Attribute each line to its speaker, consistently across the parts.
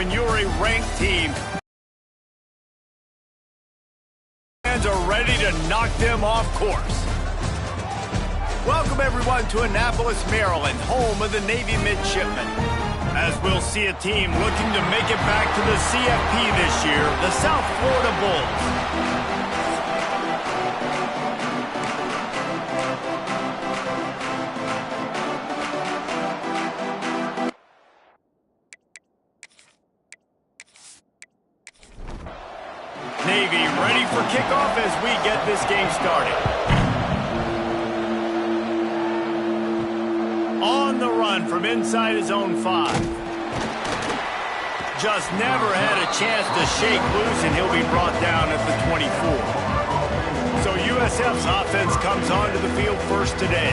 Speaker 1: when you're a ranked team and are ready to knock them off course. Welcome everyone to Annapolis, Maryland, home of the Navy midshipmen. As we'll see a team looking to make it back to the CFP this year, the South Florida Bulls. Navy ready for kickoff as we get this game started. On the run from inside his own 5. Just never had a chance to shake loose, and he'll be brought down at the 24. So USF's offense comes onto the field first today.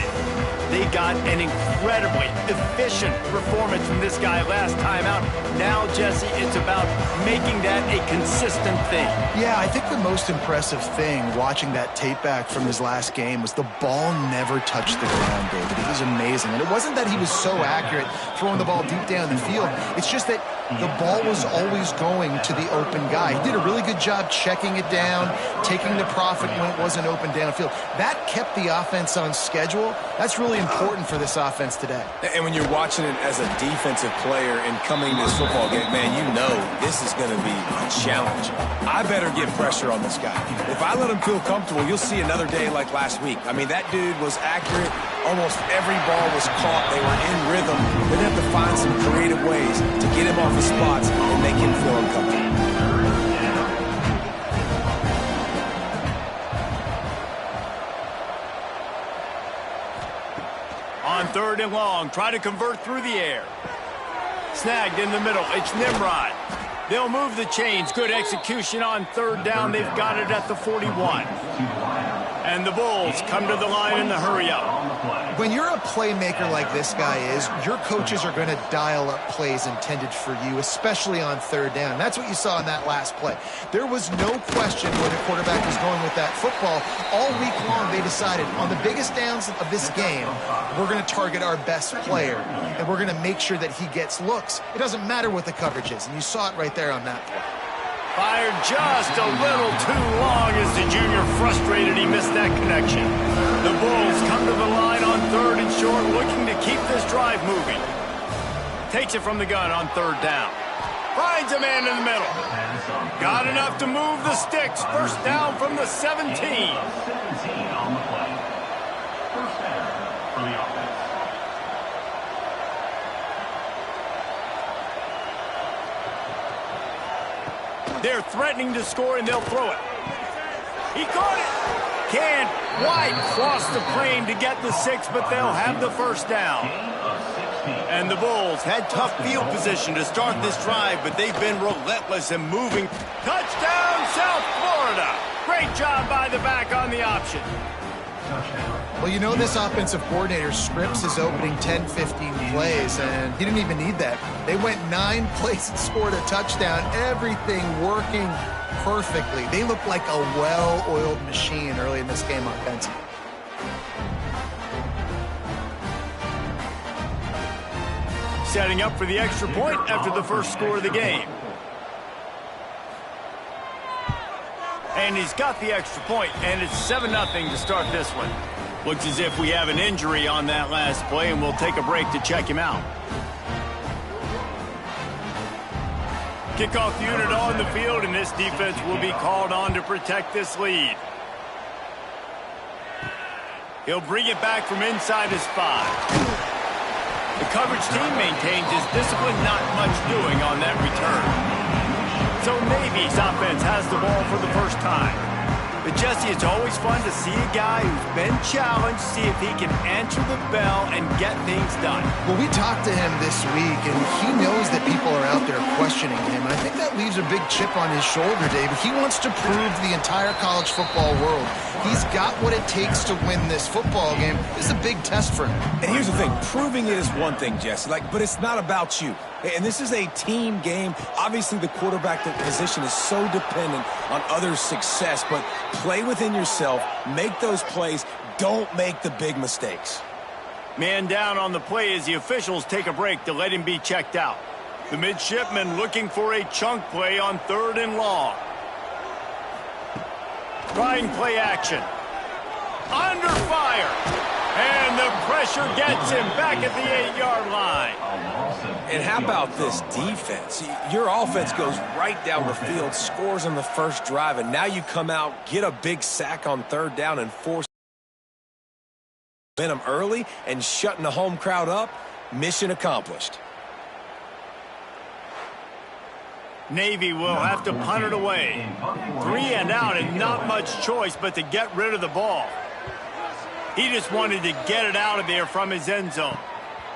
Speaker 1: They got an incredibly efficient performance from this guy last time out. Now, Jesse, it's about making that a consistent thing.
Speaker 2: Yeah, I think the most impressive thing watching that tape back from his last game was the ball never touched the ground, David. It was amazing. And it wasn't that he was so accurate throwing the ball deep down the field. It's just that the ball was always going to the open guy. He did a really good job checking it down, taking the profit when it wasn't open downfield. That kept the offense on schedule. That's really important for this offense today.
Speaker 3: And when you're watching it as a defensive player and coming to this football game, man, you know this is going to be a challenge. I better get pressure on this guy. If I let him feel comfortable, you'll see another day like last week. I mean, that dude was accurate. Almost every ball was caught. They were in rhythm. They'd have to find some creative ways to get him off his spots and make him feel uncomfortable.
Speaker 1: On 3rd and long, try to convert through the air. Snagged in the middle, it's Nimrod. They'll move the chains. Good execution on 3rd down. They've got it at the 41. And the Bulls come to the line in the hurry-up.
Speaker 2: When you're a playmaker like this guy is, your coaches are going to dial up plays intended for you, especially on 3rd down. That's what you saw in that last play. There was no question where the quarterback was going with that football. All week long, they decided on the biggest downs of this game, we're going to target our best player, and we're going to make sure that he gets looks. It doesn't matter what the coverage is, and you saw it right there on that play.
Speaker 1: Fired just a little too long as the junior frustrated he missed that connection. The Bulls come to the line on 3rd and short, looking to keep this drive moving. Takes it from the gun on 3rd down. Finds a man in the middle. Got enough to move the sticks. First down from the 17. 17 on the play. First down for the offense. They're threatening to score, and they'll throw it. He caught it. Can't quite cross the plane to get the 6, but they'll have the first down. And the Bulls had tough field position to start this drive, but they've been relentless in moving. Touchdown, South Florida. Great job by the back on the option.
Speaker 2: Well, you know this offensive coordinator scripts his opening 10, 15 plays, and he didn't even need that. They went 9 plays and scored a touchdown, everything working perfectly. They looked like a well-oiled machine early in this game offensively.
Speaker 1: Setting up for the extra point after the first score of the game. And he's got the extra point, and it's 7-0 to start this one. Looks as if we have an injury on that last play, and we'll take a break to check him out. Kickoff unit on the field, and this defense will be called on to protect this lead. He'll bring it back from inside his 5. The coverage team maintains his discipline, not much doing on that return. So Navy's offense has the ball for the first time. But Jesse, it's always fun to see a guy who's been challenged, see if he can answer the bell and get things done.
Speaker 2: Well, we talked to him this week, and he knows that people are out there questioning him. And I think that leaves a big chip on his shoulder, David. He wants to prove to the entire college football world he's got what it takes to win this football game. This is a big test for him.
Speaker 3: And here's the thing. Proving it is one thing, Jesse, but it's not about you. And this is a team game. Obviously, the quarterback position is so dependent on others' success, but play within yourself, make those plays, don't make the big mistakes.
Speaker 1: Man down on the play as the officials take a break to let him be checked out. The midshipman looking for a chunk play on 3rd and long. Trying play action. Under fire. And the pressure gets him back at the 8-yard line.
Speaker 3: And how about this defense? Your offense goes right down the field, scores on the first drive, and now you come out, get a big sack on 3rd down, and force them early and shutting the home crowd up. Mission accomplished.
Speaker 1: Navy will have to punt it away. 3 and out and not much choice but to get rid of the ball. He just wanted to get it out of there from his end zone.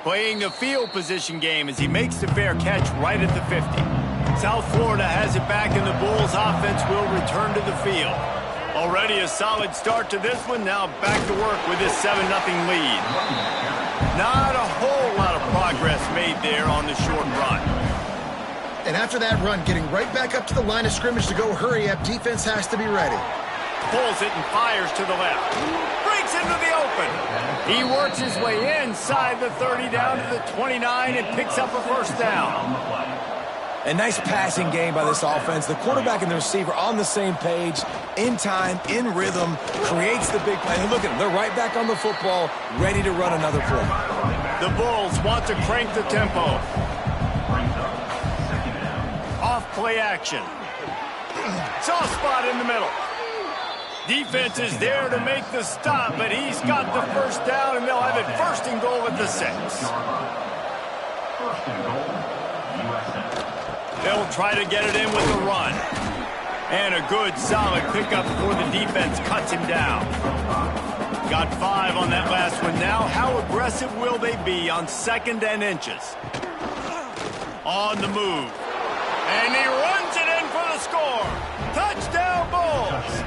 Speaker 1: Playing the field position game as he makes the fair catch right at the 50. South Florida has it back and the Bulls offense will return to the field. Already a solid start to this one. Now back to work with this 7-0 lead. Not a whole lot of progress made there on the short run.
Speaker 2: And after that run, getting right back up to the line of scrimmage to go hurry up, defense has to be ready.
Speaker 1: Pulls it and fires to the left. Breaks into the open. He works his way inside the 30 down to the 29 and picks up a first down.
Speaker 3: A nice passing game by this offense. The quarterback and the receiver on the same page, in time, in rhythm, creates the big play. And look at them. They're right back on the football, ready to run another play.
Speaker 1: The Bulls want to crank the tempo. Off play action. Soft spot in the middle. Defense is there to make the stop, but he's got the first down, and they'll have it 1st and goal at the 6. They'll try to get it in with the run. And a good, solid pickup before the defense cuts him down. Got 5 on that last one now. How aggressive will they be on 2nd and inches? On the move. And he runs it in for the score. Touchdown, Bulls.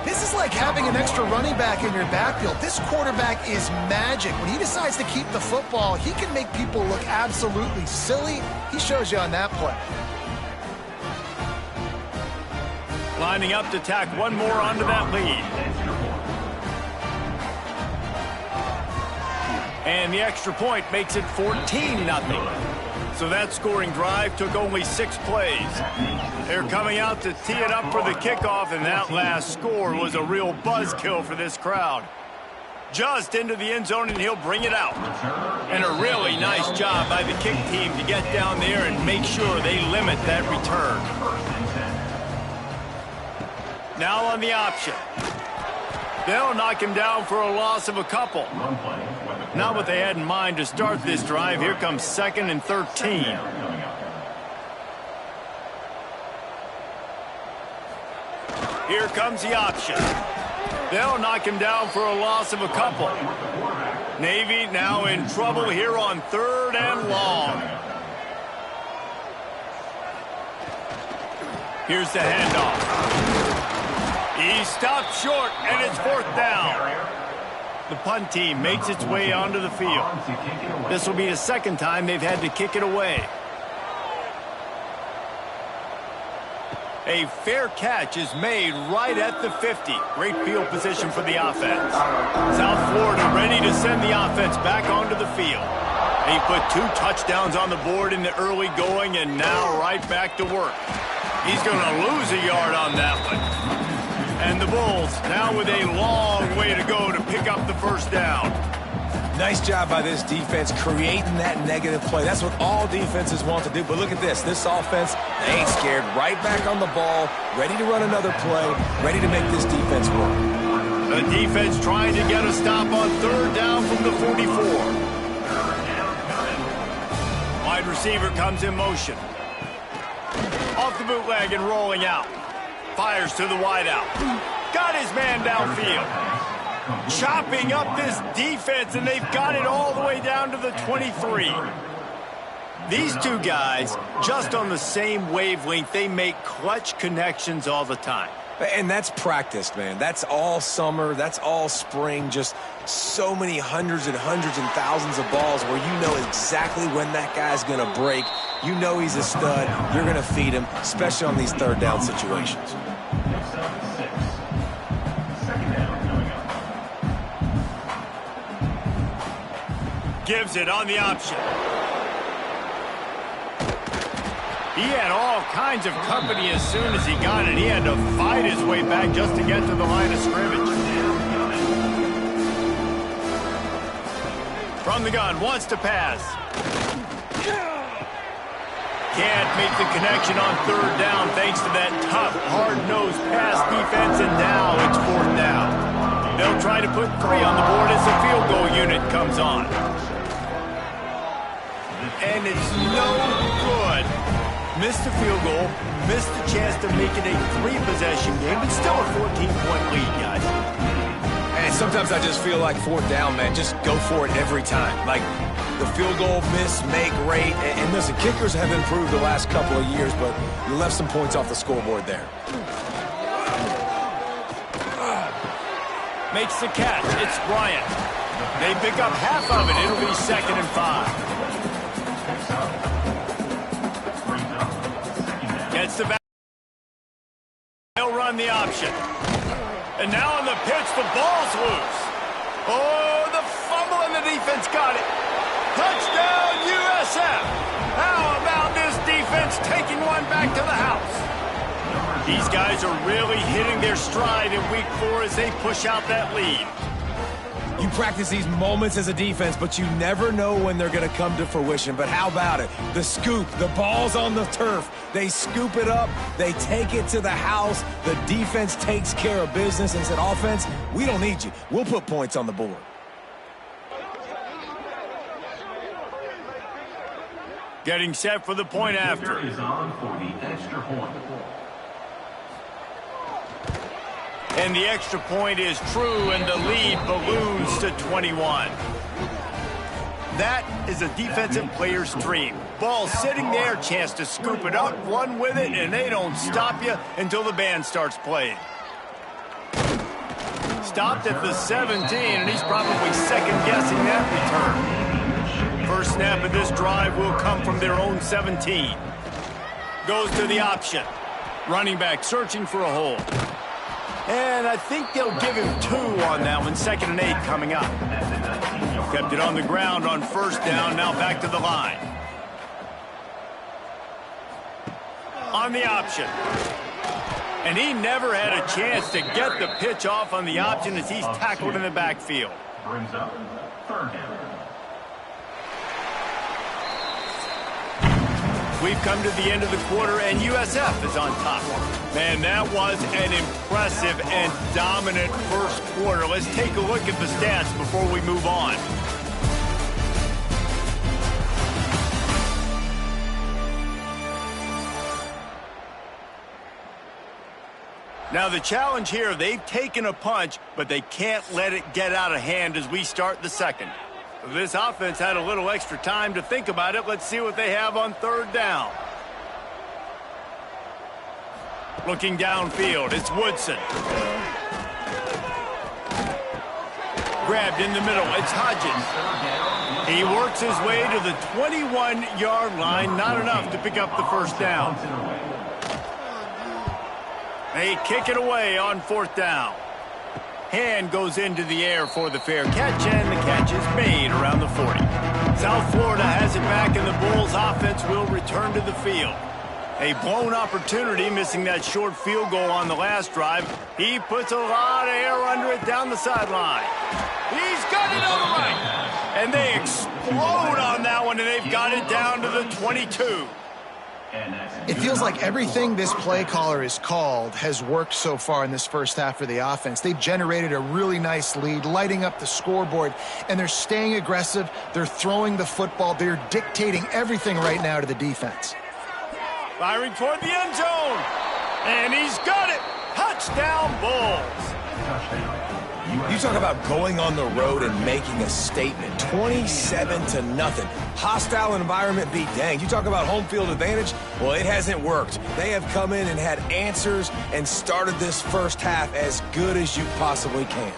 Speaker 2: This is like having an extra running back in your backfield. This quarterback is magic. When he decides to keep the football, he can make people look absolutely silly. He shows you on that play.
Speaker 1: Lining up to tack one more onto that lead. And the extra point makes it 14-0. So that scoring drive took only 6 plays. They're coming out to tee it up for the kickoff, and that last score was a real buzzkill for this crowd. Just into the end zone, and he'll bring it out. And a really nice job by the kick team to get down there and make sure they limit that return. Now on the option. They'll knock him down for a loss of a couple. Not what they had in mind to start this drive. Here comes 2nd and 13. Here comes the option. They'll knock him down for a loss of a couple. Navy now in trouble here on 3rd and long. Here's the handoff. He stopped short, and it's 4th down. The punt team makes its way onto the field. This will be the 2nd time they've had to kick it away. A fair catch is made right at the 50. Great field position for the offense. South Florida ready to send the offense back onto the field. He put 2 touchdowns on the board in the early going, and now right back to work. He's going to lose a yard on that one. And the Bulls now with a long way to go to pick up the first down.
Speaker 3: Nice job by this defense creating that negative play. That's what all defenses want to do. But look at this. This offense, they ain't scared. Right back on the ball, ready to run another play, ready to make this defense work.
Speaker 1: The defense trying to get a stop on 3rd down from the 44. Wide receiver comes in motion. Off the bootleg and rolling out. Fires to the wideout. Got his man downfield. Chopping up this defense, and they've got it all the way down to the 23. These 2 guys, just on the same wavelength, they make clutch connections all the time.
Speaker 3: And that's practiced, man. That's all summer. That's all spring. Just so many hundreds and thousands of balls where you know exactly when that guy's going to break. You know he's a stud. You're going to feed him, especially on these 3rd down situations.
Speaker 1: Gives it on the option. He had all kinds of company as soon as he got it. He had to fight his way back just to get to the line of scrimmage. From the gun, wants to pass. Can't make the connection on third down thanks to that tough, hard-nosed pass defense, and now it's fourth down. They'll try to put 3 on the board as the field goal unit comes on. And it's no good. Missed the field goal, missed the chance to make it a 3-possession game, but still a 14-point lead, guys.
Speaker 3: And sometimes I just feel like fourth down, man, just go for it every time. Like, the field goal miss, make, rate, and listen, kickers have improved the last couple of years, but you left some points off the scoreboard there.
Speaker 1: Makes the catch. It's Bryant. They pick up half of it. It'll be 2nd and 5. Gets the back. They'll run the option. And now on the pitch, the ball's loose. Oh, the fumble and the defense got it. Touchdown, USF. How about this defense taking one back to the house? These guys are really hitting their stride in week 4 as they push out that lead.
Speaker 3: You practice these moments as a defense, but you never know when they're going to come to fruition. But how about it? The scoop, the ball's on the turf. They scoop it up. They take it to the house. The defense takes care of business and said, offense, we don't need you. We'll put points on the board.
Speaker 1: Getting set for the point after.
Speaker 4: Is on for the extra point.
Speaker 1: And the extra point is true, and the lead balloons to 21. That is a defensive player's dream. Ball sitting there, chance to scoop it up, run with it, and they don't stop you until the band starts playing. Stopped at the 17, and he's probably second-guessing that return. First snap of this drive will come from their own 17. Goes to the option. Running back searching for a hole. And I think they'll give him 2 on that one. 2nd and 8 coming up. Kept it on the ground on first down. Now back to the line. On the option. And he never had a chance to get the pitch off on the option as he's tackled in the backfield.
Speaker 4: Brings up third down.
Speaker 1: We've come to the end of the quarter, and USF is on top. Man, that was an impressive and dominant first quarter. Let's take a look at the stats before we move on. Now, the challenge here, they've taken a punch, but they can't let it get out of hand as we start the second. This offense had a little extra time to think about it. Let's see what they have on third down. Looking downfield, it's Woodson. Grabbed in the middle, it's Hodges. He works his way to the 21-yard line, not enough to pick up the first down. They kick it away on fourth down. Hand goes into the air for the fair catch, and the catch is made around the 40. South Florida has it back, and the Bulls offense will return to the field. A blown opportunity, missing that short field goal on the last drive. He puts a lot of air under it down the sideline. He's got it on the right. And they explode on that one, and they've got it down to the 22.
Speaker 2: It feels like everything this play caller has called has worked so far in this first half for the offense. They've generated a really nice lead, lighting up the scoreboard, and they're staying aggressive. They're throwing the football. They're dictating everything right now to the defense.
Speaker 1: Firing toward the end zone. And he's got it. Touchdown, Bulls.
Speaker 3: You talk about going on the road and making a statement. 27-0. Hostile environment be danged. You talk about home field advantage. Well, it hasn't worked. They have come in and had answers and started this first half as good as you possibly can.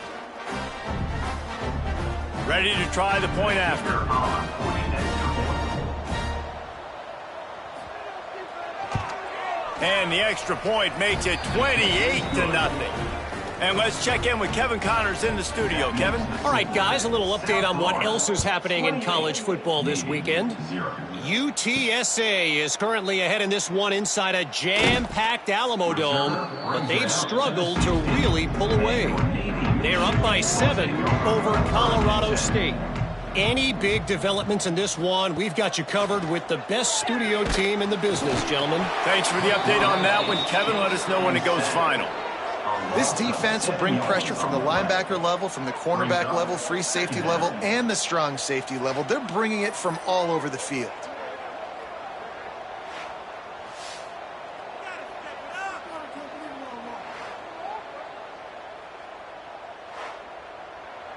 Speaker 1: Ready to try the point after. And the extra point makes it 28-0. And let's check in with Kevin Connors in the studio. Kevin?
Speaker 5: All right, guys, a little update on what else is happening in college football this weekend. UTSA is currently ahead in this one inside a jam-packed Alamo Dome, but they've struggled to really pull away. They're up by 7 over Colorado State. Any big developments in this one, we've got you covered with the best studio team in the business, gentlemen.
Speaker 1: Thanks for the update on that one, Kevin. Let us know when it goes final.
Speaker 2: This defense will bring pressure from the linebacker level, from the cornerback level, free safety level, and the strong safety level. They're bringing it from all over the field.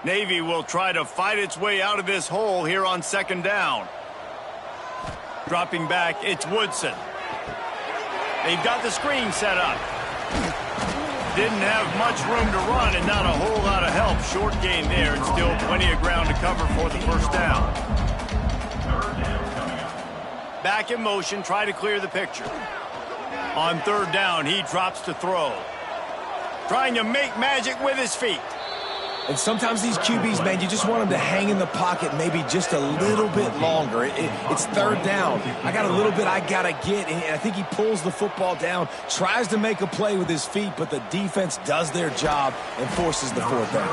Speaker 1: Navy will try to fight its way out of this hole here on 2nd down. Dropping back, it's Woodson. They've got the screen set up. Didn't have much room to run and not a whole lot of help. Short gain there and still plenty of ground to cover for the 1st down. Back in motion, try to clear the picture. On 3rd down, he drops to throw. Trying to make magic with his feet.
Speaker 3: And sometimes these QBs, man, you just want them to hang in the pocket maybe just a little bit longer. It's 3rd down. I got a little bit I got to get, and I think he pulls the football down, tries to make a play with his feet, but the defense does their job and forces the 4th down.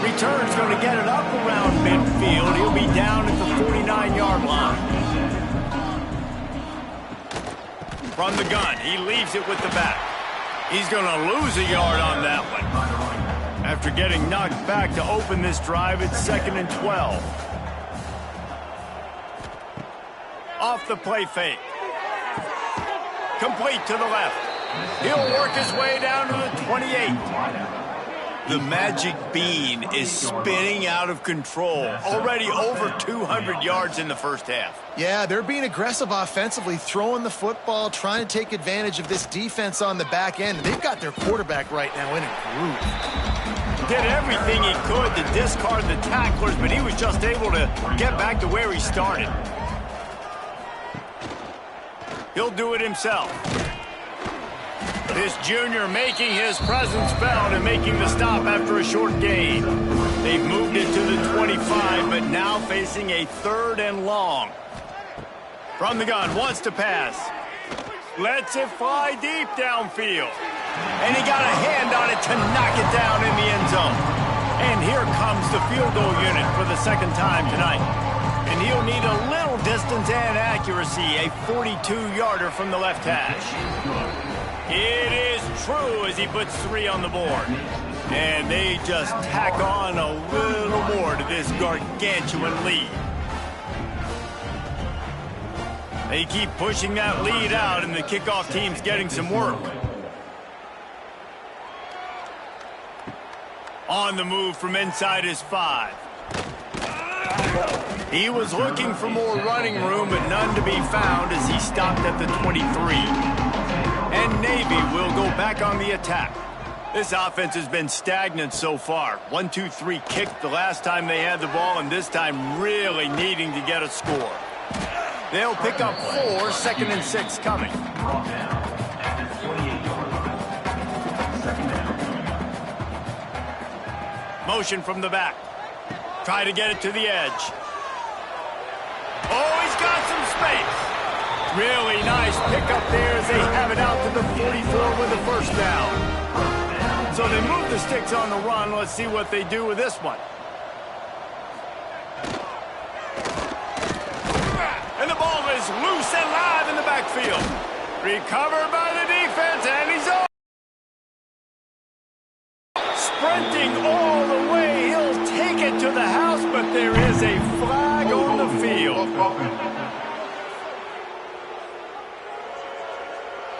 Speaker 1: Return's going to get it up around midfield. He'll be down at the 49-yard line. From the gun, he leaves it with the back. He's going to lose a yard on that one. After getting knocked back to open this drive, it's 2nd and 12. Off the play fake. Complete to the left. He'll work his way down to the 28. The magic bean is spinning out of control. Already over 200 yards in the 1st half.
Speaker 2: Yeah, they're being aggressive offensively, throwing the football, trying to take advantage of this defense on the back end. They've got their quarterback right now in a groove.
Speaker 1: Did everything he could to discard the tacklers, but he was just able to get back to where he started. He'll do it himself. This junior making his presence felt and making the stop after a short gain. They've moved it to the 25, but now facing a 3rd and long. From the gun, wants to pass. Lets it fly deep downfield. And he got a hand on it to knock it down in the end zone. And here comes the field goal unit for the 2nd time tonight. And he'll need a little distance and accuracy, a 42-yarder from the left hash. It is true as he puts 3 on the board. And they just tack on a little more to this gargantuan lead. They keep pushing that lead out, and the kickoff team's getting some work. On the move from inside his 5. He was looking for more running room, but none to be found as he stopped at the 23. And Navy will go back on the attack. This offense has been stagnant so far. 1-2-3 kicked the last time they had the ball, and this time really needing to get a score. They'll pick up 4, 2nd and 6 coming. Motion from the back. Try to get it to the edge. Oh, he's got some space. Really nice pickup there as they have it out to the 44 with the 1st down. So they move the sticks on the run. Let's see what they do with this one. And the ball is loose and live in the backfield. Recovered by the defense, and he's off. Sprinting all the way, he'll take it to the house, but there is a flag on the field.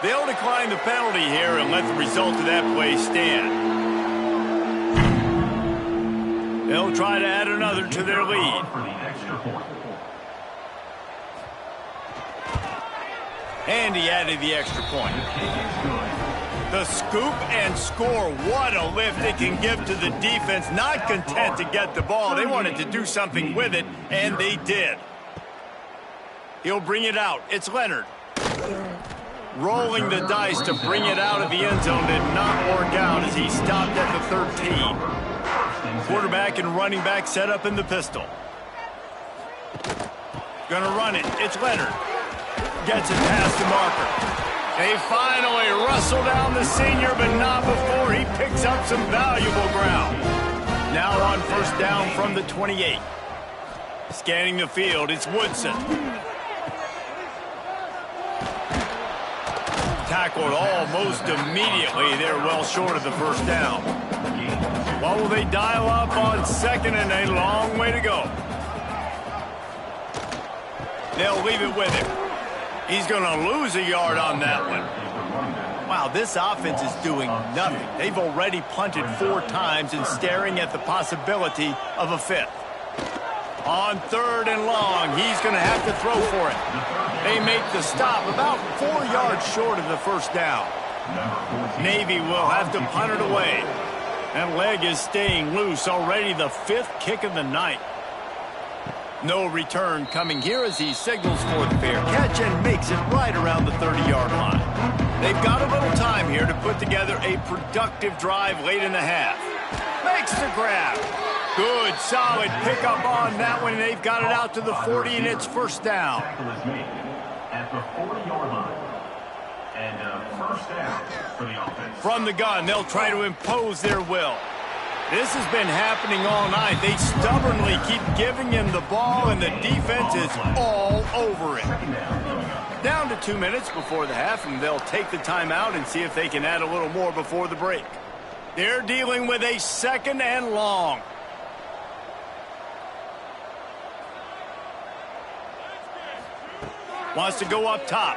Speaker 1: They'll decline the penalty here and let the result of that play stand. They'll try to add another to their lead. And he added the extra point. The scoop and score. What a lift it can give to the defense. Not content to get the ball. They wanted to do something with it, and they did. He'll bring it out. It's Leonard. Rolling the dice to bring it out of the end zone did not work out as he stopped at the 13. Quarterback and running back set up in the pistol. Gonna run it. It's Leonard. Gets it past the marker. They finally wrestle down the senior, but not before he picks up some valuable ground. Now on first down from the 28. Scanning the field, it's Woodson. Tackled almost immediately. They're well short of the first down. What will they dial up on second, and a long way to go? They'll leave it with him. He's going to lose a yard on that one. Wow, this offense is doing nothing. They've already punted 4 times and staring at the possibility of a 5th. On 3rd and long, he's going to have to throw for it. They make the stop about 4 yards short of the first down. Navy will have to punt it away. That leg is staying loose, already the 5th kick of the night. No return coming here as he signals for the fair catch and makes it right around the 30-yard line. They've got a little time here to put together a productive drive late in the half. Makes the grab. Good, solid pickup on that one. They've got it out to the 40, and it's first down.
Speaker 4: At the 40-yard line. And first down for the offense.
Speaker 1: From the gun, they'll try to impose their will. This has been happening all night. They stubbornly keep giving him the ball, and the defense is all over it. Down to 2 minutes before the half, and they'll take the timeout and see if they can add a little more before the break. They're dealing with a 2nd and long. Wants to go up top.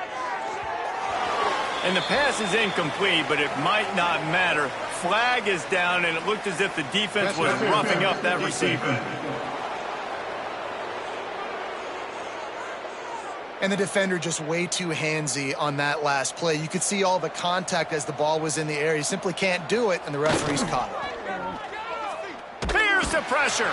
Speaker 1: And the pass is incomplete, but it might not matter. Flag is down, and it looked as if the defense was roughing up that receiver.
Speaker 2: And the defender just way too handsy on that last play. You could see all the contact as the ball was in the air. He simply can't do it, and the referee's caught it.
Speaker 1: Here's the pressure.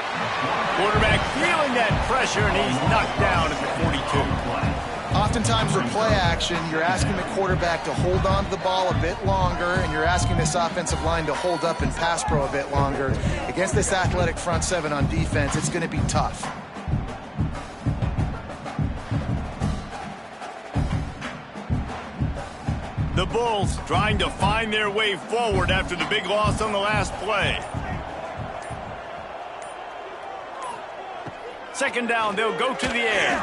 Speaker 1: Quarterback feeling that pressure, and he's knocked down at the 42.
Speaker 2: Oftentimes with play action, you're asking the quarterback to hold on to the ball a bit longer, and you're asking this offensive line to hold up in pass pro a bit longer. Against this athletic front 7 on defense, it's going to be tough.
Speaker 1: The Bulls trying to find their way forward after the big loss on the last play. 2nd down, they'll go to the air.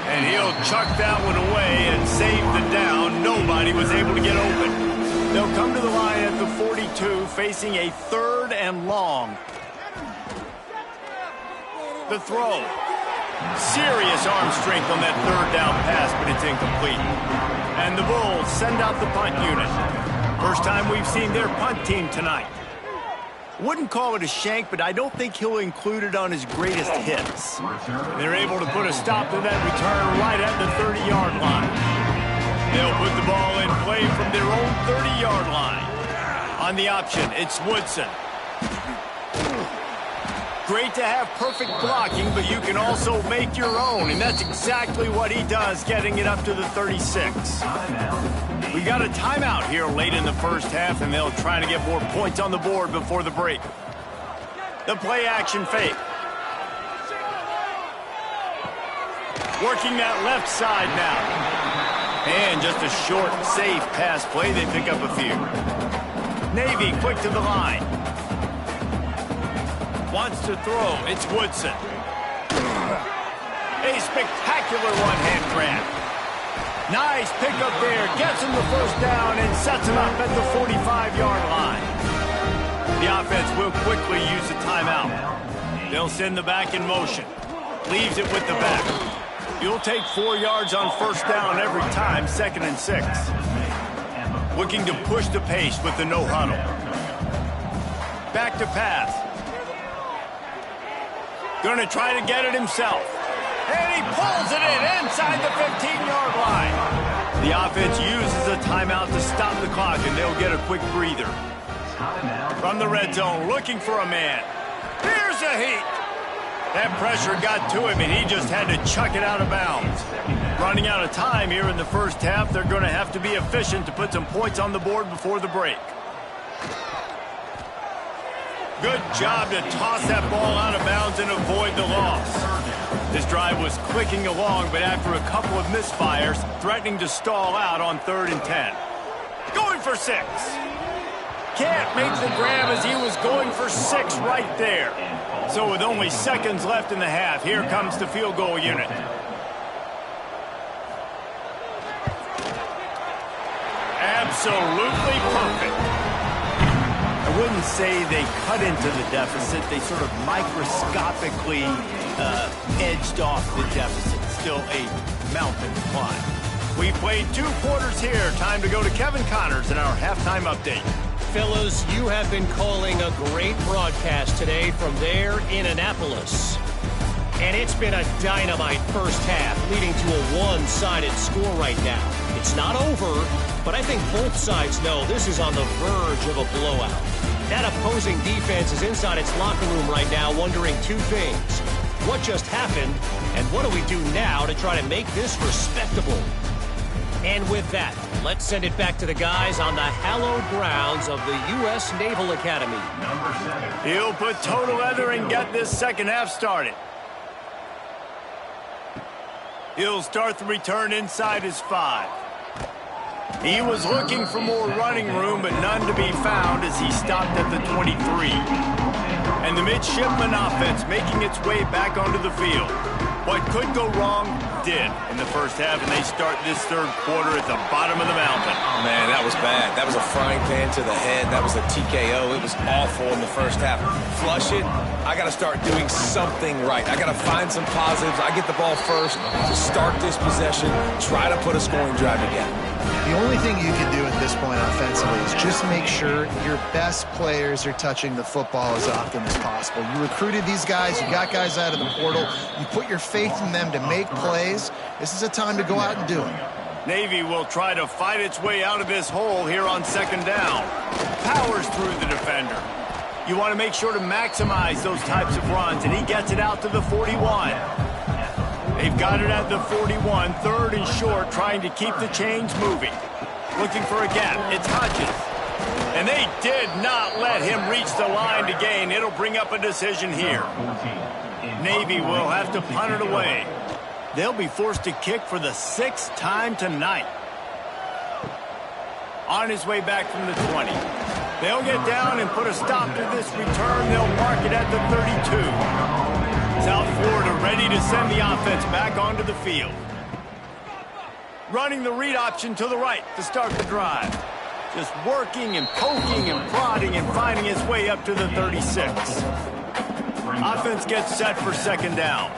Speaker 1: And he'll chuck that one away and save the down. Nobody was able to get open. They'll come to the line at the 42, facing a 3rd and long. The throw. Serious arm strength on that 3rd down pass, but it's incomplete. And the Bulls send out the punt unit. First time we've seen their punt team tonight. Wouldn't call it a shank, but I don't think he'll include it on his greatest hits. They're able to put a stop to that return right at the 30-yard line. They'll put the ball in play from their own 30-yard line. On the option, it's Woodson. Great to have perfect blocking, but you can also make your own, and that's exactly what he does, getting it up to the 36. We got a timeout here late in the first half, and they'll try to get more points on the board before the break. The play action fake. Working that left side now. And just a short, safe pass play. They pick up a few. Navy quick to the line. Wants to throw. It's Woodson. A spectacular one-hand grab. Nice pickup there. Gets him the first down and sets him up at the 45-yard line. The offense will quickly use a timeout. They'll send the back in motion. Leaves it with the back. You'll take 4 yards on first down every time, 2nd and 6. Looking to push the pace with the no huddle. Back to pass. Going to try to get it himself. And he pulls it in inside the 15-yard line. The offense uses a timeout to stop the clock, and they'll get a quick breather. From the red zone, looking for a man. Here's a heat. That pressure got to him, and he just had to chuck it out of bounds. Running out of time here in the first half. They're going to have to be efficient to put some points on the board before the break. Good job to toss that ball out of bounds and avoid the loss. This drive was clicking along, but after a couple of misfires, threatening to stall out on 3rd and 10. Going for 6. Can't make the grab as he was going for 6 right there. So with only seconds left in the half, here comes the field goal unit. Absolutely perfect. I wouldn't say they cut into the deficit. They sort of microscopically edged off the deficit. Still a mountain to climb. We played 2 quarters here. Time to go to Kevin Connors in our halftime update.
Speaker 5: Fellas, you have been calling a great broadcast today from there in Annapolis. And it's been a dynamite first half, leading to a one-sided score right now. It's not over, but I think both sides know this is on the verge of a blowout. That opposing defense is inside its locker room right now wondering 2 things. What just happened, and what do we do now to try to make this respectable? And with that, let's send it back to the guys on the hallowed grounds of the U.S. Naval Academy.
Speaker 1: He'll put total leather and get this second half started. He'll start the return inside his 5. He was looking for more running room, but none to be found as he stopped at the 23. And the midshipman offense making its way back onto the field. What could go wrong did in the first half, and they start this 3rd quarter at the bottom of the mountain.
Speaker 3: Man, that was bad. That was a frying pan to the head. That was a TKO. It was awful in the first half. Flush it. I got to start doing something right. I got to find some positives. I get the ball first to start this possession, try to put a scoring drive together.
Speaker 2: The only thing you can do at this point offensively is just make sure your best players are touching the football as often as possible. You recruited these guys. You got guys out of the portal. You put your faith in them to make plays. This is a time to go out and do it.
Speaker 1: Navy will try to fight its way out of this hole here on 2nd down. Powers through the defender. You want to make sure to maximize those types of runs, and he gets it out to the 41. They've got it at the 41, 3rd and short, trying to keep the chains moving. Looking for a gap. It's Hodges. And they did not let him reach the line to gain. It'll bring up a decision here. Navy will have to punt it away. They'll be forced to kick for the 6th time tonight. On his way back from the 20. They'll get down and put a stop to this return. They'll mark it at the 32. South Florida ready to send the offense back onto the field. Running the read option to the right to start the drive. Just working and poking and prodding and finding his way up to the 36. Offense gets set for 2nd down.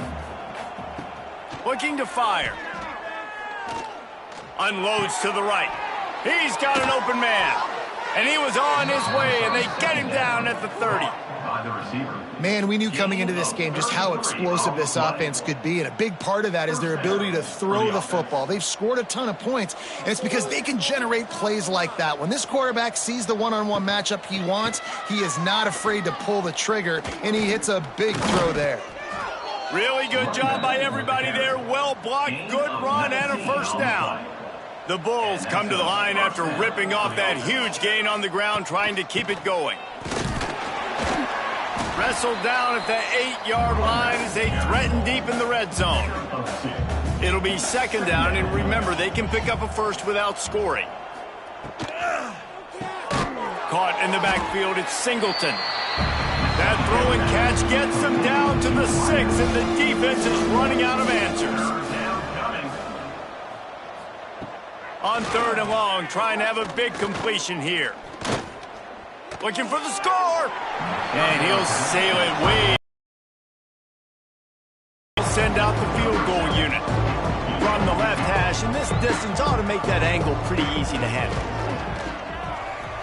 Speaker 1: Looking to fire. Unloads to the right. He's got an open man. And he was on his way, and they get him down at the 30.
Speaker 2: Man, we knew coming into this game just how explosive this offense could be, and a big part of that is their ability to throw the football. They've scored a ton of points, and it's because they can generate plays like that. When this quarterback sees the one-on-one matchup he wants, he is not afraid to pull the trigger, and he hits a big throw there.
Speaker 1: Really good job by everybody there. Well blocked, good run, and a 1st down. The Bulls come to the line after ripping off that huge gain on the ground, trying to keep it going. Wrestled down at the 8-yard line as they threaten deep in the red zone. It'll be 2nd down, and remember, they can pick up a 1st without scoring. Caught in the backfield, it's Singleton. That throw and catch gets them down to the 6, and the defense is running out of answers. On 3rd and long, trying to have a big completion here. Looking for the score. And he'll sail it way. He'll send out the field goal unit from the left hash, and this distance ought to make that angle pretty easy to handle.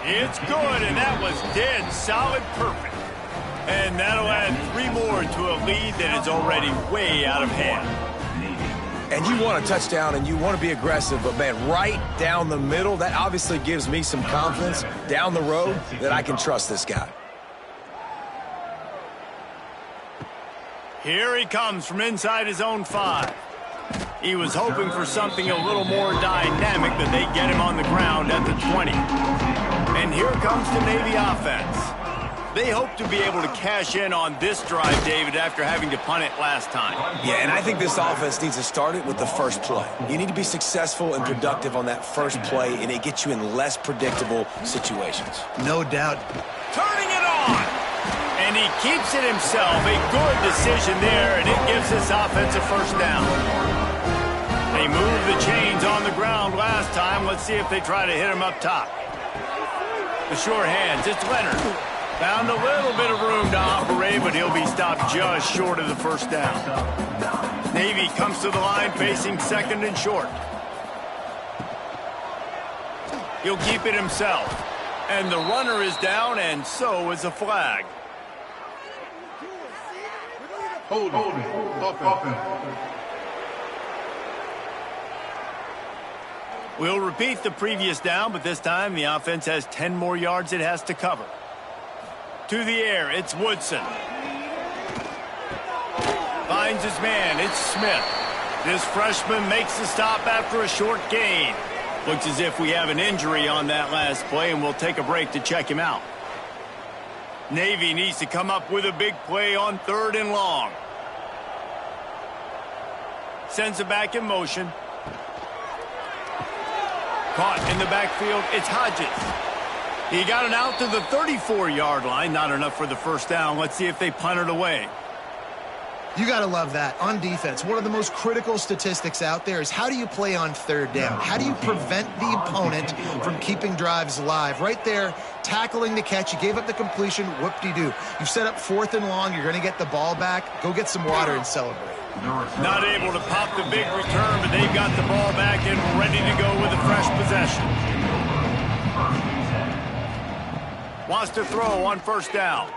Speaker 1: It's good, and that was dead solid perfect. And that'll add 3 more to a lead that is already way out of hand.
Speaker 3: And you want a touchdown and you want to be aggressive, but, man, right down the middle, that obviously gives me some confidence down the road that I can trust this guy.
Speaker 1: Here he comes from inside his own 5. He was hoping for something a little more dynamic, but they get him on the ground at the 20. And here comes the Navy offense. They hope to be able to cash in on this drive, David, after having to punt it last time.
Speaker 3: Yeah, and I think this offense needs to start it with the first play. You need to be successful and productive on that first play, and it gets you in less predictable situations.
Speaker 2: No doubt.
Speaker 1: Turning it on! And he keeps it himself. A good decision there, and it gives this offense a first down. They moved the chains on the ground last time. Let's see if they try to hit him up top. The sure hands, it's Leonard. Found a little bit of room to operate, but he'll be stopped just short of the first down. Navy comes to the line facing second and short. He'll keep it himself. And the runner is down, and so is a flag. We'll repeat the previous down, but this time the offense has 10 more yards it has to cover. To the air, it's Woodson. Finds his man, it's Smith. This freshman makes the stop after a short gain. Looks as if we have an injury on that last play, and we'll take a break to check him out. Navy needs to come up with a big play on 3rd and long. Sends it back in motion. Caught in the backfield, it's Hodges. He got it out to the 34-yard line. Not enough for the first down. Let's see if they punt it away.
Speaker 2: You got to love that. On defense, one of the most critical statistics out there is how do you play on 3rd down? How do you prevent the opponent from keeping drives alive? Right there, tackling the catch. You gave up the completion. Whoop-de-doo. You've set up 4th and long. You're going to get the ball back. Go get some water and celebrate.
Speaker 1: Not able to pop the big return, but they've got the ball back and ready to go with a fresh possession. Wants to throw on first down.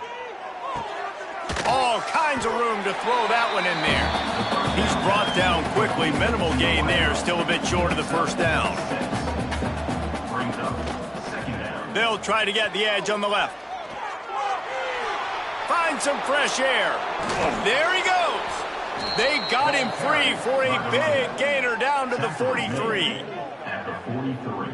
Speaker 1: All kinds of room to throw that one in there. He's brought down quickly. Minimal gain there. Still a bit short of the first down. They'll try to get the edge on the left. Find some fresh air. There he goes. They got him free for a big gainer down to the 43.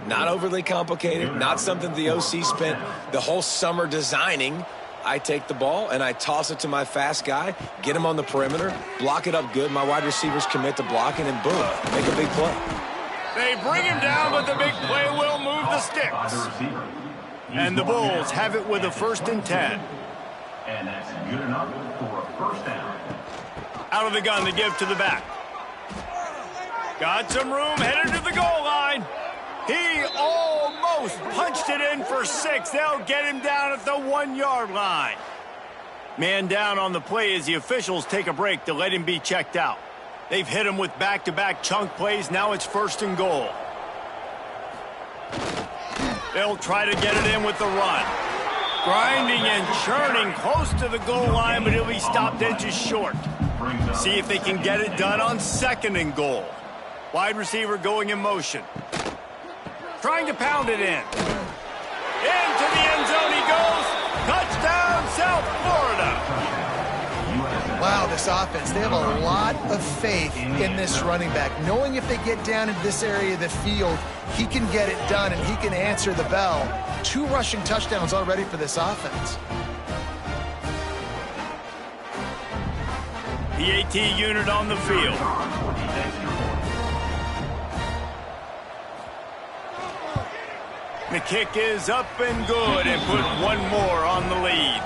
Speaker 3: Not overly complicated, not something the OC spent the whole summer designing. I take the ball and I toss it to my fast guy, get him on the perimeter, block it up good. My wide receivers commit to blocking, and boom, make a big play.
Speaker 1: They bring him down, but the big play will move the sticks. And the Bulls have it with a 1st and 10.
Speaker 4: And that's good enough for a first down.
Speaker 1: Out of the gun to give to the back. Got some room, headed to the goal line. He almost punched it in for 6. They'll get him down at the 1-yard line. Man down on the play as the officials take a break to let him be checked out. They've hit him with back-to-back chunk plays. Now it's 1st and goal. They'll try to get it in with the run. Grinding and churning close to the goal line, but he'll be stopped inches short. See if they can get it done on 2nd and goal. Wide receiver going in motion. Trying to pound it in. Into the end zone he goes. Touchdown, South Florida.
Speaker 2: Wow, this offense, they have a lot of faith in this running back. Knowing if they get down into this area of the field, he can get it done and he can answer the bell. 2 rushing touchdowns already for this offense.
Speaker 1: The AT unit on the field. The kick is up and good, and put one more on the lead.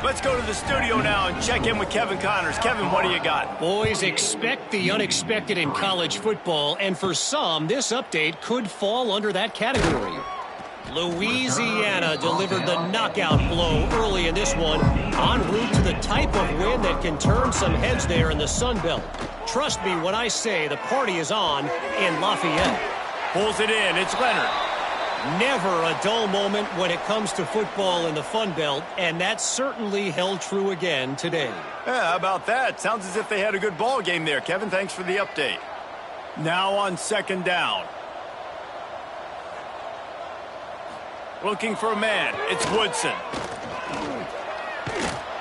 Speaker 1: Let's go to the studio now and check in with Kevin Connors. Kevin, what do you got?
Speaker 5: Boys, expect the unexpected in college football, and for some, this update could fall under that category. Louisiana delivered the knockout blow early in this one, en route to the type of win that can turn some heads there in the Sun Belt. Trust me when I say the party is on in Lafayette.
Speaker 1: Pulls it in, it's Leonard.
Speaker 5: Never a dull moment when it comes to football in the Fun Belt, and that certainly held true again today.
Speaker 1: Yeah, how about that? Sounds as if they had a good ball game there, Kevin. Thanks for the update. Now on 2nd down. Looking for a man. It's Woodson.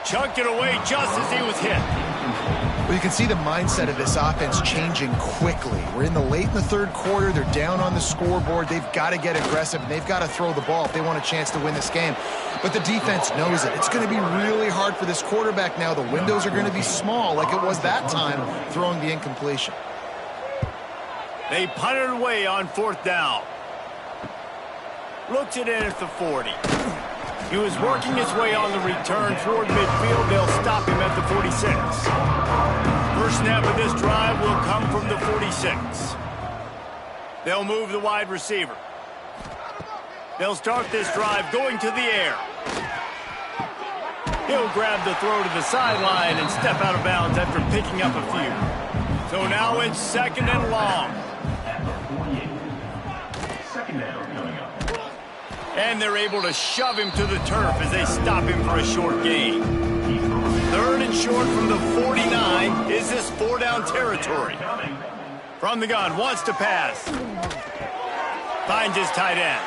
Speaker 1: Chucked it away just as he was hit.
Speaker 2: Well, you can see the mindset of this offense changing quickly. We're in the third quarter. They're down on the scoreboard. They've got to get aggressive, and they've got to throw the ball if they want a chance to win this game. But the defense knows it. It's going to be really hard for this quarterback now. The windows are going to be small like it was that time throwing the incompletion.
Speaker 1: They punted away on 4th down. Looks it in at the 40. He was working his way on the return toward midfield. They'll stop him at the 46. First snap of this drive will come from the 46. They'll move the wide receiver. They'll start this drive going to the air. He'll grab the throw to the sideline and step out of bounds after picking up a few. So now it's 2nd and long. And they're able to shove him to the turf as they stop him for a short gain. 3rd and short from the 49. Is this 4-down territory? From the gun, wants to pass. Finds his tight end.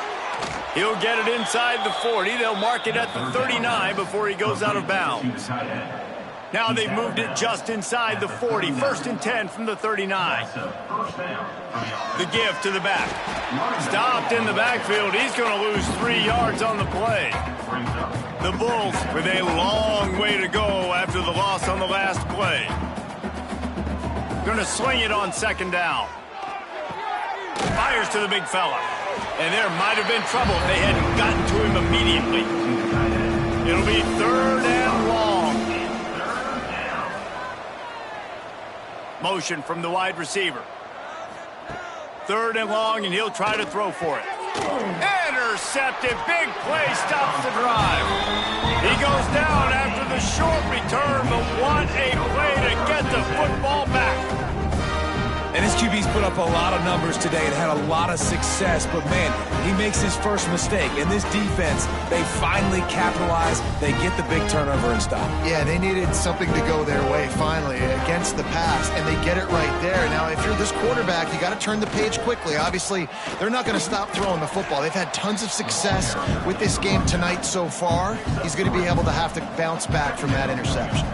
Speaker 1: He'll get it inside the 40. They'll mark it at the 39 before he goes out of bounds. Now they've moved it just inside the 40. 1st and 10 from the 39. The give to the back. Stopped in the backfield. He's going to lose 3 yards on the play. The Bulls with a long way to go after the loss on the last play. Going to swing it on 2nd down. Fires to the big fella. And there might have been trouble if they hadn't gotten to him immediately. It'll be 3rd and long. Motion from the wide receiver. 3rd and long, and he'll try to throw for it. Intercepted. Big play stops the drive. He goes down after the short return, but what a play to get the football back.
Speaker 3: And his QB's put up a lot of numbers today and had a lot of success, but man, he makes his first mistake. And this defense, they finally capitalize. They get the big turnover and stop.
Speaker 2: Yeah, they needed something to go their way finally against the pass, and they get it right there. Now, if you're this quarterback, you got to turn the page quickly. Obviously, they're not going to stop throwing the football. They've had tons of success with this game tonight so far. He's going to be able to have to bounce back from that interception.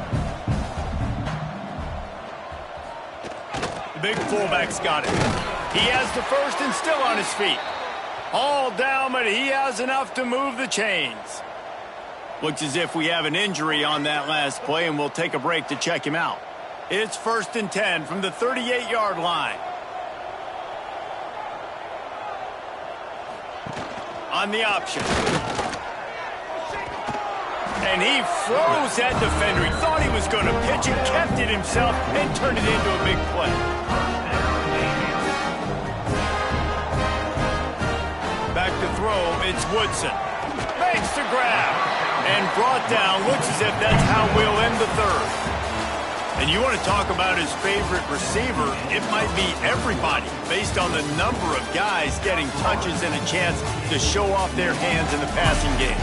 Speaker 1: Big fullback's got it. He has the first and still on his feet. All down, but he has enough to move the chains. Looks as if we have an injury on that last play, and we'll take a break to check him out. It's 1st and 10 from the 38-yard line. On the option. And he froze that defender. He thought he was going to pitch it, kept it himself, and turned it into a big play. Back to throw, it's Woodson. Makes the grab. And brought down. Looks as if that's how we'll end the 3rd. And you want to talk about his favorite receiver, it might be everybody, based on the number of guys getting touches and a chance to show off their hands in the passing game.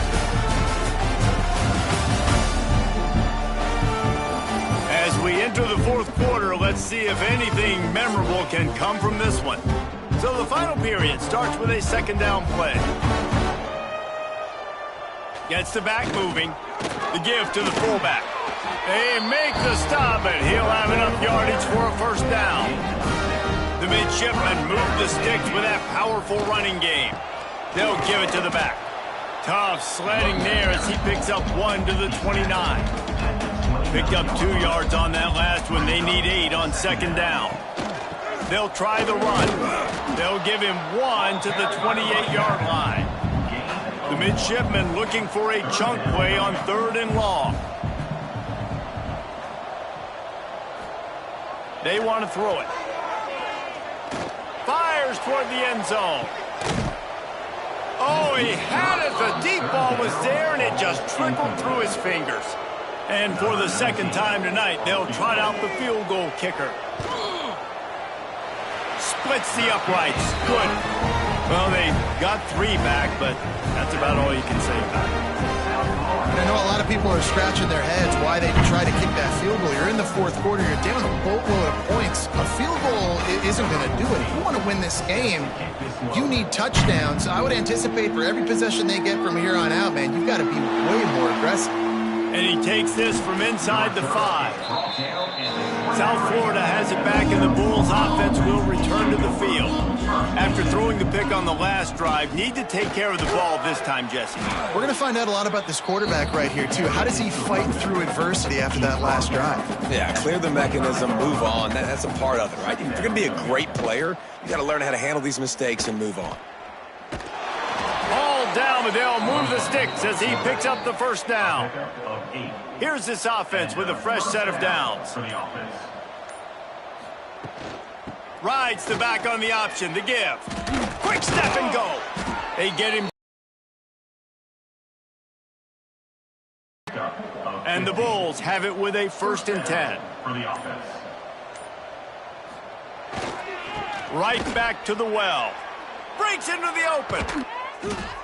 Speaker 1: As we enter the 4th quarter, let's see if anything memorable can come from this one. So the final period starts with a 2nd down play. Gets the back moving. The give to the fullback. They make the stop, and he'll have enough yardage for a 1st down. The midshipmen move the sticks with that powerful running game. They'll give it to the back. Tough sledding there as he picks up 1 to the 29. Picked up 2 yards on that last one. They need 8 on 2nd down. They'll try the run. They'll give him 1 to the 28-yard line. The midshipmen looking for a chunk play on 3rd and long. They want to throw it. Fires toward the end zone. Oh, he had it. The deep ball was there, and it just trickled through his fingers. And for the 2nd time tonight, they'll trot out the field goal kicker. Splits the uprights. Good. Well, they got 3 back, but that's about all you can say about it.
Speaker 2: And I know a lot of people are scratching their heads why they try to kick that field goal. You're in the 4th quarter. You're down a boatload of points. A field goal isn't going to do it. If you want to win this game, you need touchdowns. I would anticipate for every possession they get from here on out, man, you've got to be way more aggressive.
Speaker 1: And he takes this from inside the 5. South Florida has it back, and the Bulls offense will return to the field. After throwing the pick on the last drive, need to take care of the ball this time, Jesse.
Speaker 2: We're going to find out a lot about this quarterback right here, too. How does he fight through adversity after that last drive?
Speaker 3: Yeah, clear the mechanism, move on. That's a part of it, right? If you're going to be a great player, you got to learn how to handle these mistakes and move on.
Speaker 1: Ball down, but they'll move the sticks as he picks up the first down. Here's this offense with a fresh set of downs. Rides the back on the option, the give. Quick step and go. They get him. And the Bulls have it with a 1st and 10. Right back to the well. Breaks into the open.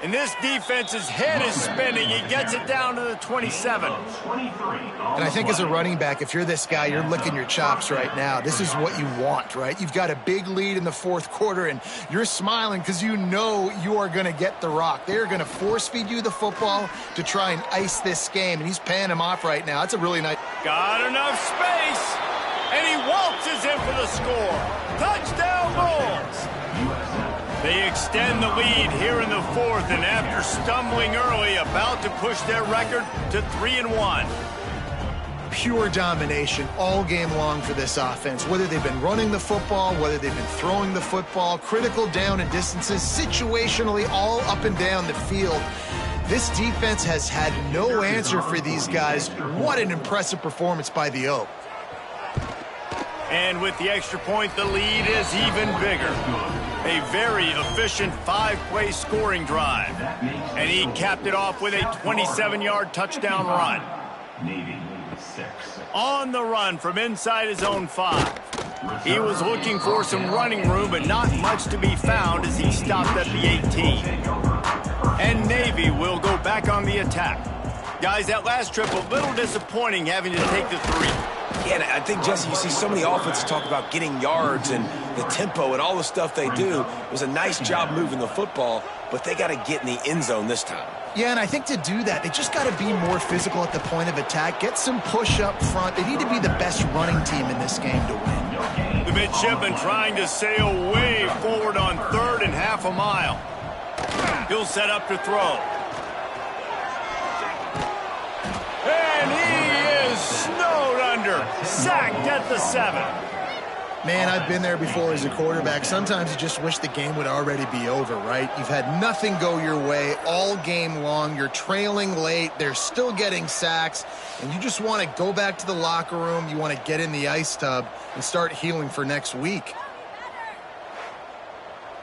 Speaker 1: And this defense's head is spinning. He gets it down to the 27.
Speaker 2: And I think as a running back, if you're this guy, you're licking your chops right now. This is what you want, right? You've got a big lead in the 4th quarter, and you're smiling because you know you are going to get the rock. They're going to force-feed you the football to try and ice this game, and he's paying him off right now. That's a really nice...
Speaker 1: Got enough space, and he waltzes in for the score. Touchdown, Bulls! They extend the lead here in the 4th, and after stumbling early, about to push their record to 3-1.
Speaker 2: Pure domination all game long for this offense. Whether they've been running the football, whether they've been throwing the football, critical down and distances, situationally all up and down the field. This defense has had no answer for these guys. What an impressive performance by the O.
Speaker 1: And with the extra point, the lead is even bigger. A very efficient 5-play scoring drive. And he capped it off with a 27-yard touchdown run. On the run from inside his own 5. He was looking for some running room, but not much to be found as he stopped at the 18. And Navy will go back on the attack. Guys, that last trip, a little disappointing having to take the 3.
Speaker 3: Yeah, and I think, Jesse, you see so many offenses talk about getting yards and the tempo and all the stuff they do. It was a nice job moving the football, but they got to get in the end zone this time.
Speaker 2: Yeah, and I think to do that, they just got to be more physical at the point of attack, get some push up front. They need to be the best running team in this game to win.
Speaker 1: The midshipman trying to sail way forward on 3rd and half a mile. He'll set up to throw. And he is snowed under, sacked at the 7.
Speaker 2: Man, I've been there before as a quarterback. Sometimes you just wish the game would already be over, right? You've had nothing go your way all game long. You're trailing late. They're still getting sacks. And you just want to go back to the locker room. You want to get in the ice tub and start healing for next week.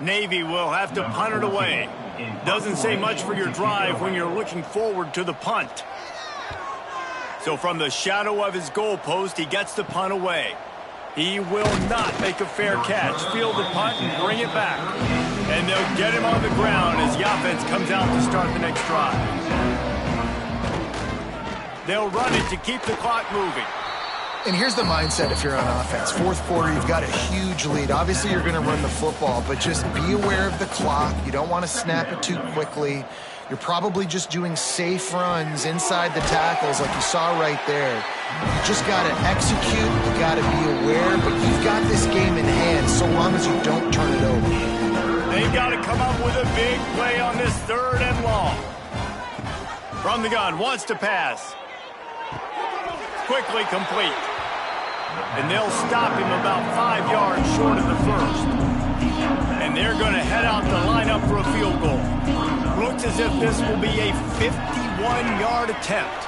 Speaker 1: Navy will have to punt it away. Doesn't say much for your drive when you're looking forward to the punt. So from the shadow of his goalpost, he gets the punt away. He will not make a fair catch. Field the punt and bring it back. And they'll get him on the ground as the offense comes out to start the next drive. They'll run it to keep the clock moving.
Speaker 2: And here's the mindset if you're on offense. 4th quarter, you've got a huge lead. Obviously, you're going to run the football, but just be aware of the clock. You don't want to snap it too quickly. You're probably just doing safe runs inside the tackles like you saw right there. You just got to execute. You got to be aware, but you've got this game in hand so long as you don't turn it over.
Speaker 1: They've got to come up with a big play on this 3rd and long. From the gun, wants to pass. Quickly complete. And they'll stop him about 5 yards short of the 1st. And they're going to head out to line up for a field goal. Looks as if this will be a 51-yard attempt.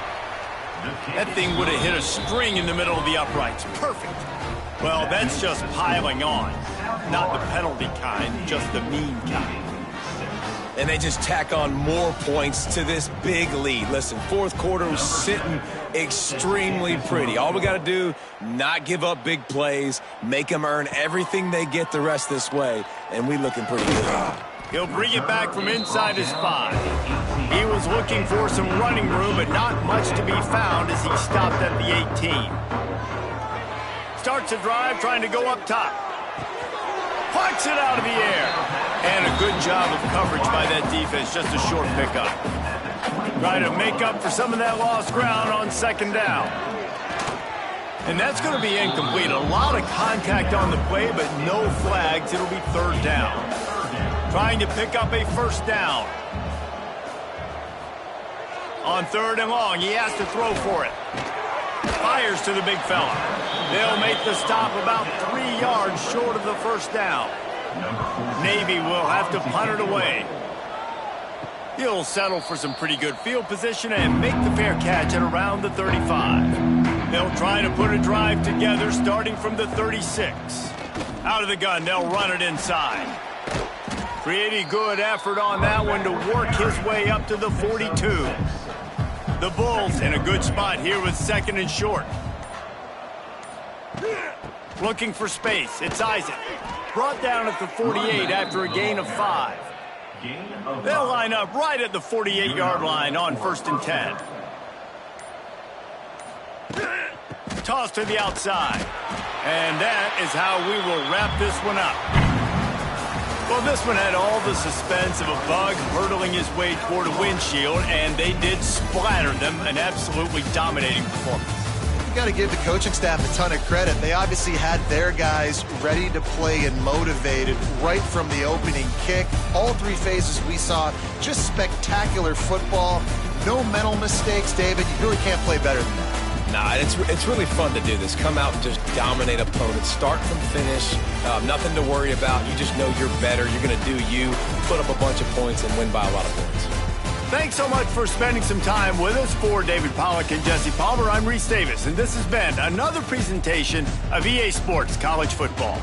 Speaker 1: That thing would have hit a string in the middle of the uprights. Perfect. Well, that's just piling on. Not the penalty kind, just the mean kind.
Speaker 3: And they just tack on more points to this big lead. Listen, 4th quarter was sitting extremely pretty. All we got to do, not give up big plays, make them earn everything they get the rest this way, and we looking pretty good.
Speaker 1: He'll bring it back from inside his 5. He was looking for some running room, but not much to be found as he stopped at the 18. Starts a drive trying to go up top. Pucks it out of the air. And a good job of coverage by that defense, just a short pickup. Try to make up for some of that lost ground on 2nd down. And that's going to be incomplete. A lot of contact on the play, but no flags. It'll be third down. Trying to pick up a first down. On third and long, he has to throw for it. Fires to the big fella. They'll make the stop about 3 yards short of the first down. Navy will have to punt it away. He'll settle for some pretty good field position and make the fair catch at around the 35. They'll try to put a drive together starting from the 36. Out of the gun, they'll run it inside. Pretty good effort on that one to work his way up to the 42. The Bulls in a good spot here with second and short. Looking for space. It's Isaac. Brought down at the 48 after a gain of 5. They'll line up right at the 48-yard line on 1st and 10. Toss to the outside. And that is how we will wrap this one up. Well, this one had all the suspense of a bug hurtling his way toward a windshield, and they did splatter them. An absolutely dominating performance.
Speaker 2: You got to give the coaching staff a ton of credit. They obviously had their guys ready to play and motivated right from the opening kick. All 3 phases we saw, just spectacular football. No mental mistakes, David. You really can't play better than that.
Speaker 3: Nah, it's really fun to do this. Come out and just dominate opponents. Start from finish. Nothing to worry about. You just know you're better. You're going to do you, put up a bunch of points, and win by a lot of points.
Speaker 1: Thanks so much for spending some time with us. For David Pollack and Jesse Palmer, I'm Reese Davis, and this has been another presentation of EA Sports College Football.